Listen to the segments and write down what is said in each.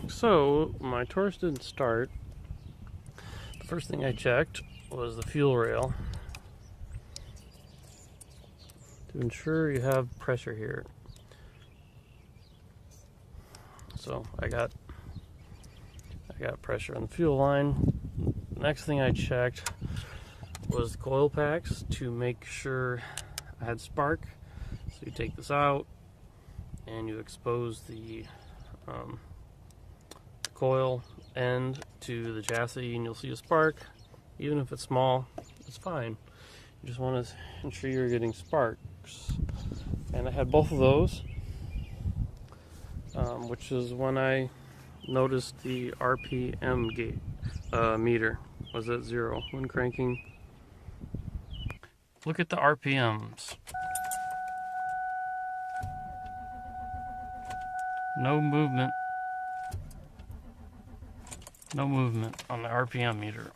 So my Taurus didn't start. The first thing I checked was the fuel rail to ensure you have pressure here. So I got pressure on the fuel line. Next thing I checked was the coil packs to make sure I had spark. So you take this out and you expose the coil end to the chassis and you'll see a spark. Even if it's small, it's fine. You just want to ensure you're getting sparks. And I had both of those, which is when I noticed the RPM gate meter was at 0 when cranking. Look at the RPMs. No movement. No movement on the RPM meter.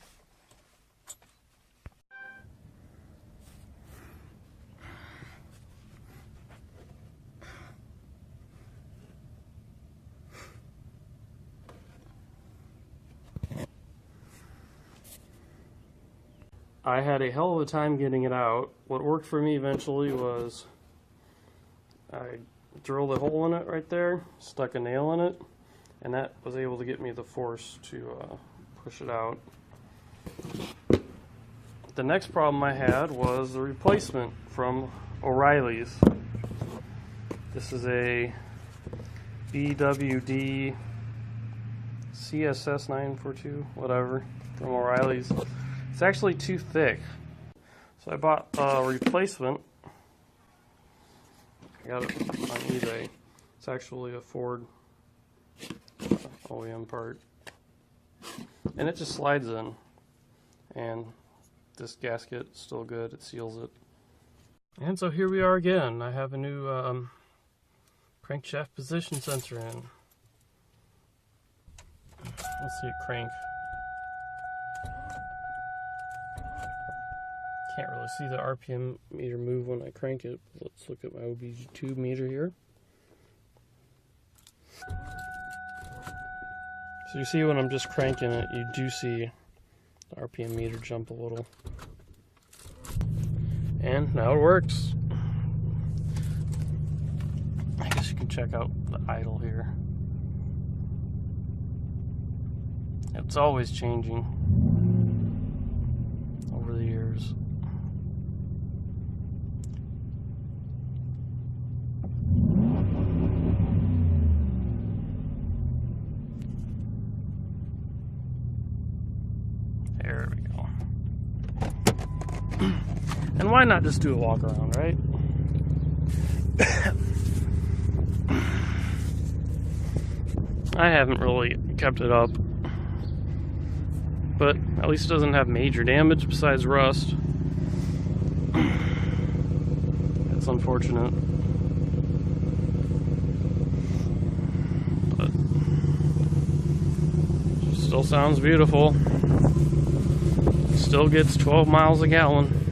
I had a hell of a time getting it out. What worked for me eventually was I drilled a hole in it right there, stuck a nail in it, and that was able to get me the force to push it out. The next problem I had was the replacement from O'Reilly's. This is a BWD CSS942, whatever, from O'Reilly's. It's actually too thick, so I bought a replacement. I got it on eBay. It's actually a Ford OEM part, and it just slides in, and this gasket is still good, it seals it. And so here we are again. I have a new crankshaft position sensor in. Let's see it crank. Can't really see the RPM meter move when I crank it. Let's look at my OBD2 meter here. So you see when I'm just cranking it, you do see the RPM meter jump a little. And now it works. I guess you can check out the idle here. It's always changing over the years. There we go. And why not just do a walk around, right? I haven't really kept it up, but at least it doesn't have major damage besides rust. It's unfortunate, but it still sounds beautiful. Still gets 12 miles a gallon.